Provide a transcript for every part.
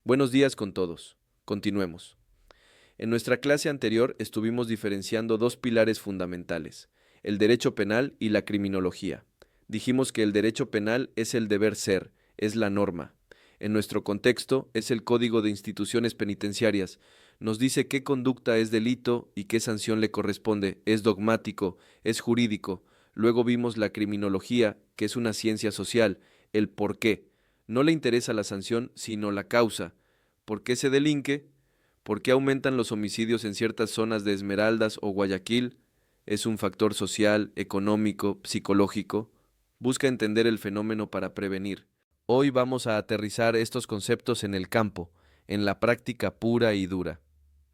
Buenos días con todos. Continuemos. En nuestra clase anterior estuvimos diferenciando dos pilares fundamentales, el derecho penal y la criminología. Dijimos que el derecho penal es el deber ser, es la norma. En nuestro contexto es el Código de Instituciones Penitenciarias. Nos dice qué conducta es delito y qué sanción le corresponde, es dogmático, es jurídico. Luego vimos la criminología, que es una ciencia social, el por qué. No le interesa la sanción, sino la causa. ¿Por qué se delinque? ¿Por qué aumentan los homicidios en ciertas zonas de Esmeraldas o Guayaquil? ¿Es un factor social, económico, psicológico? Busca entender el fenómeno para prevenir. Hoy vamos a aterrizar estos conceptos en el campo, en la práctica pura y dura.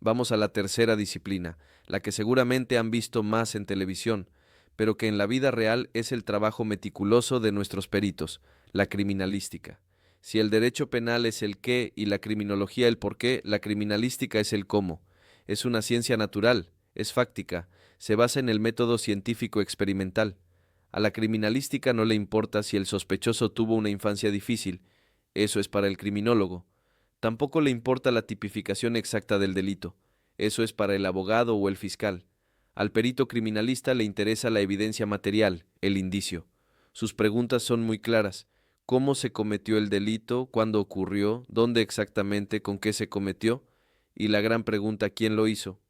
Vamos a la tercera disciplina, la que seguramente han visto más en televisión, pero que en la vida real es el trabajo meticuloso de nuestros peritos, la criminalística. Si el derecho penal es el qué y la criminología el por qué, la criminalística es el cómo. Es una ciencia natural, es fáctica, se basa en el método científico experimental. A la criminalística no le importa si el sospechoso tuvo una infancia difícil, eso es para el criminólogo. Tampoco le importa la tipificación exacta del delito, eso es para el abogado o el fiscal. Al perito criminalista le interesa la evidencia material, el indicio. Sus preguntas son muy claras. ¿Cómo se cometió el delito? ¿Cuándo ocurrió? ¿Dónde exactamente? ¿Con qué se cometió? Y la gran pregunta, ¿quién lo hizo?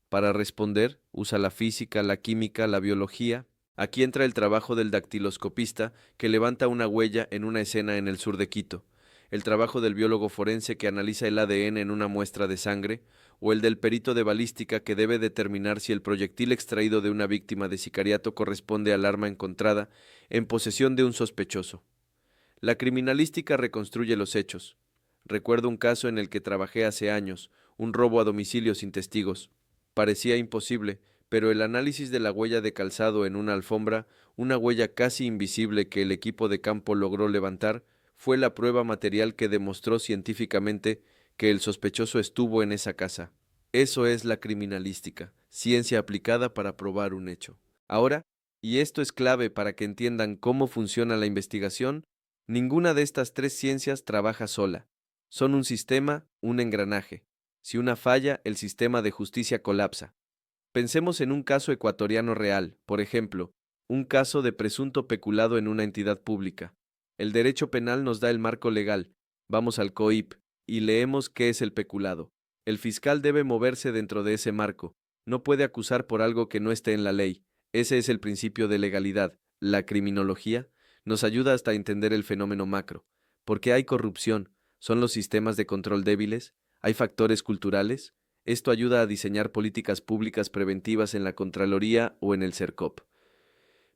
Para responder, usa la física, la química, la biología. Aquí entra el trabajo del dactiloscopista que levanta una huella en una escena en el sur de Quito, el trabajo del biólogo forense que analiza el ADN en una muestra de sangre, o el del perito de balística que debe determinar si el proyectil extraído de una víctima de sicariato corresponde al arma encontrada en posesión de un sospechoso. La criminalística reconstruye los hechos. Recuerdo un caso en el que trabajé hace años, un robo a domicilio sin testigos. Parecía imposible, pero el análisis de la huella de calzado en una alfombra, una huella casi invisible que el equipo de campo logró levantar, fue la prueba material que demostró científicamente que el sospechoso estuvo en esa casa. Eso es la criminalística, ciencia aplicada para probar un hecho. Ahora, y esto es clave para que entiendan cómo funciona la investigación, ninguna de estas tres ciencias trabaja sola. Son un sistema, un engranaje. Si una falla, el sistema de justicia colapsa. Pensemos en un caso ecuatoriano real, por ejemplo, un caso de presunto peculado en una entidad pública. El derecho penal nos da el marco legal. Vamos al COIP y leemos qué es el peculado. El fiscal debe moverse dentro de ese marco. No puede acusar por algo que no esté en la ley. Ese es el principio de legalidad. La criminología nos ayuda hasta a entender el fenómeno macro. ¿Por qué hay corrupción? ¿Son los sistemas de control débiles? ¿Hay factores culturales? Esto ayuda a diseñar políticas públicas preventivas en la Contraloría o en el CERCOP.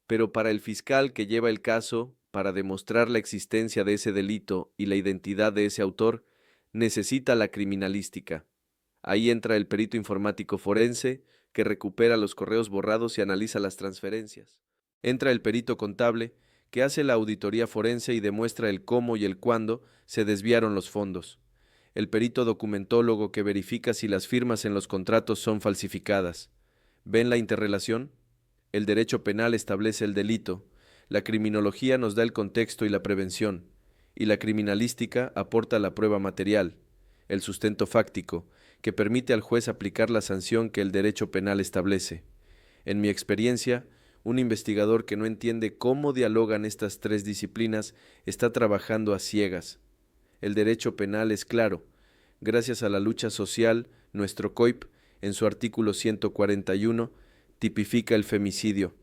Pero para el fiscal que lleva el caso, para demostrar la existencia de ese delito y la identidad de ese autor, necesita la criminalística. Ahí entra el perito informático forense, que recupera los correos borrados y analiza las transferencias. Entra el perito contable, que hace la auditoría forense y demuestra el cómo y el cuándo se desviaron los fondos. El perito documentólogo que verifica si las firmas en los contratos son falsificadas. ¿Ven la interrelación? El derecho penal establece el delito, la criminología nos da el contexto y la prevención, y la criminalística aporta la prueba material, el sustento fáctico, que permite al juez aplicar la sanción que el derecho penal establece. En mi experiencia, un investigador que no entiende cómo dialogan estas tres disciplinas está trabajando a ciegas. El derecho penal es claro. Gracias a la lucha social, nuestro COIP, en su artículo 141, tipifica el femicidio.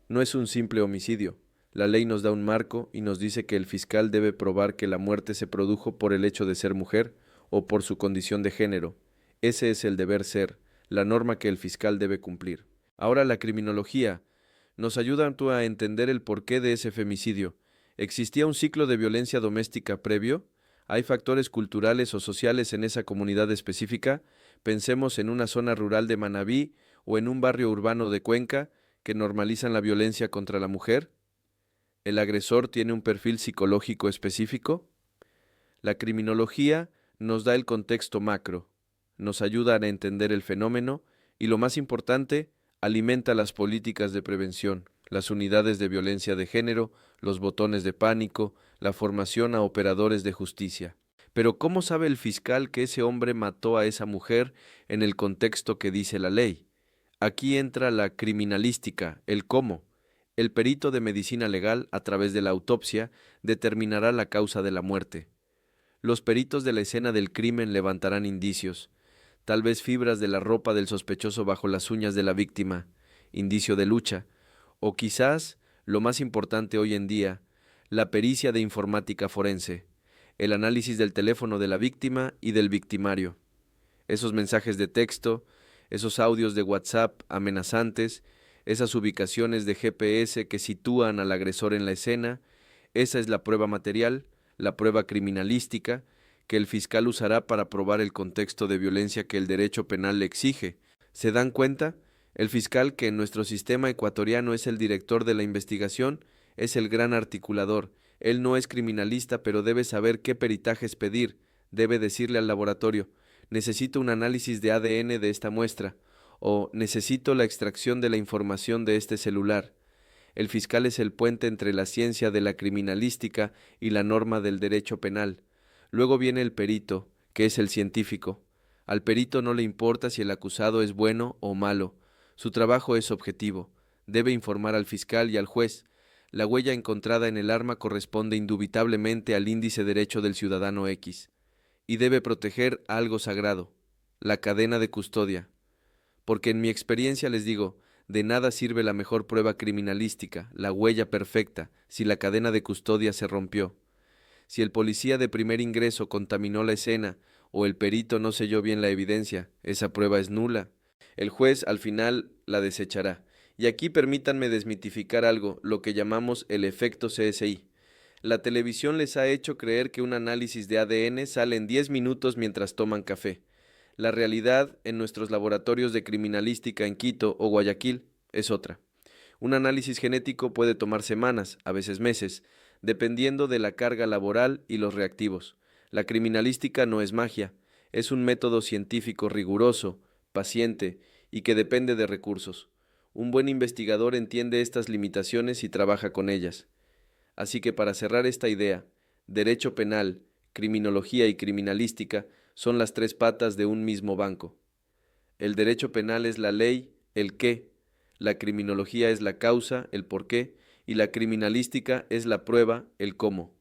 No es un simple homicidio. La ley nos da un marco y nos dice que el fiscal debe probar que la muerte se produjo por el hecho de ser mujer o por su condición de género. Ese es el deber ser, la norma que el fiscal debe cumplir. Ahora la criminología nos ayuda a entender el porqué de ese femicidio. ¿Existía un ciclo de violencia doméstica previo? ¿Hay factores culturales o sociales en esa comunidad específica? Pensemos en una zona rural de Manabí o en un barrio urbano de Cuenca que normalizan la violencia contra la mujer. ¿El agresor tiene un perfil psicológico específico? La criminología nos da el contexto macro, nos ayuda a entender el fenómeno y, lo más importante, alimenta las políticas de prevención, las unidades de violencia de género, los botones de pánico, la formación a operadores de justicia. Pero ¿cómo sabe el fiscal que ese hombre mató a esa mujer en el contexto que dice la ley? Aquí entra la criminalística, el cómo. El perito de medicina legal, a través de la autopsia, determinará la causa de la muerte. Los peritos de la escena del crimen levantarán indicios, tal vez fibras de la ropa del sospechoso bajo las uñas de la víctima, indicio de lucha, o quizás, lo más importante hoy en día, la pericia de informática forense, el análisis del teléfono de la víctima y del victimario. Esos mensajes de texto, esos audios de WhatsApp amenazantes, esas ubicaciones de GPS que sitúan al agresor en la escena, esa es la prueba material, la prueba criminalística, que el fiscal usará para probar el contexto de violencia que el derecho penal le exige. ¿Se dan cuenta? El fiscal, que en nuestro sistema ecuatoriano es el director de la investigación, es el gran articulador. Él no es criminalista, pero debe saber qué peritajes pedir. Debe decirle al laboratorio: necesito un análisis de ADN de esta muestra, o necesito la extracción de la información de este celular. El fiscal es el puente entre la ciencia de la criminalística y la norma del derecho penal. Luego viene el perito, que es el científico. Al perito no le importa si el acusado es bueno o malo. Su trabajo es objetivo. Debe informar al fiscal y al juez. La huella encontrada en el arma corresponde indubitablemente al índice derecho del ciudadano X. Y debe proteger algo sagrado, la cadena de custodia. Porque en mi experiencia les digo, de nada sirve la mejor prueba criminalística, la huella perfecta, si la cadena de custodia se rompió. Si el policía de primer ingreso contaminó la escena o el perito no selló bien la evidencia, esa prueba es nula. El juez al final la desechará. Y aquí permítanme desmitificar algo, lo que llamamos el efecto CSI. La televisión les ha hecho creer que un análisis de ADN sale en 10 minutos mientras toman café. La realidad en nuestros laboratorios de criminalística en Quito o Guayaquil es otra. Un análisis genético puede tomar semanas, a veces meses, dependiendo de la carga laboral y los reactivos. La criminalística no es magia, es un método científico riguroso, paciente y que depende de recursos. Un buen investigador entiende estas limitaciones y trabaja con ellas. Así que para cerrar esta idea, derecho penal, criminología y criminalística son las tres patas de un mismo banco. El derecho penal es la ley, el qué, la criminología es la causa, el por qué, y la criminalística es la prueba, el cómo.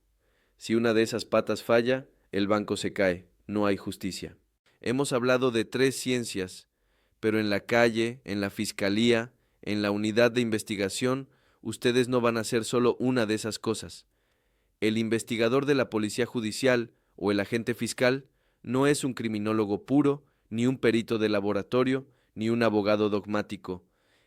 Si una de esas patas falla, el banco se cae, no hay justicia. Hemos hablado de tres ciencias, pero en la calle, en la fiscalía, en la unidad de investigación, ustedes no van a hacer solo una de esas cosas. El investigador de la policía judicial o el agente fiscal no es un criminólogo puro, ni un perito de laboratorio, ni un abogado dogmático.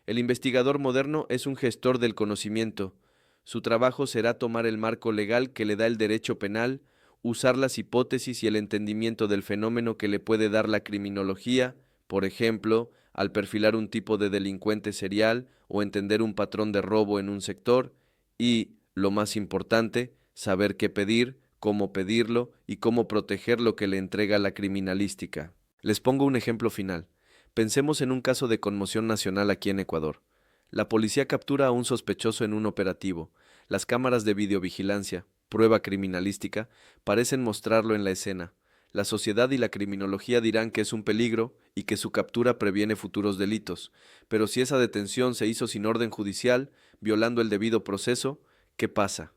El investigador moderno es un gestor del conocimiento. Su trabajo será tomar el marco legal que le da el derecho penal, usar las hipótesis y el entendimiento del fenómeno que le puede dar la criminología, por ejemplo, al perfilar un tipo de delincuente serial o entender un patrón de robo en un sector, y, lo más importante, saber qué pedir, cómo pedirlo y cómo proteger lo que le entrega la criminalística. Les pongo un ejemplo final. Pensemos en un caso de conmoción nacional aquí en Ecuador. La policía captura a un sospechoso en un operativo. Las cámaras de videovigilancia, prueba criminalística, parecen mostrarlo en la escena. La sociedad y la criminología dirán que es un peligro y que su captura previene futuros delitos. Pero si esa detención se hizo sin orden judicial, violando el debido proceso, ¿qué pasa?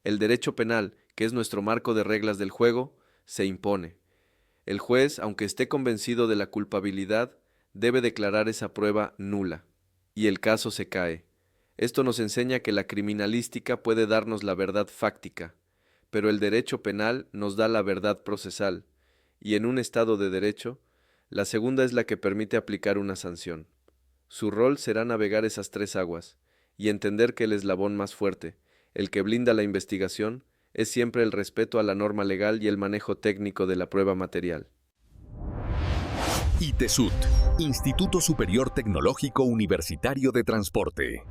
El derecho penal, que es nuestro marco de reglas del juego, se impone. El juez, aunque esté convencido de la culpabilidad, debe declarar esa prueba nula, y el caso se cae. Esto nos enseña que la criminalística puede darnos la verdad fáctica, pero el derecho penal nos da la verdad procesal, y en un Estado de derecho, la segunda es la que permite aplicar una sanción. Su rol será navegar esas tres aguas, y entender que el eslabón más fuerte, el que blinda la investigación, es siempre el respeto a la norma legal y el manejo técnico de la prueba material. ITESUT, Instituto Superior Tecnológico Universitario de Transporte.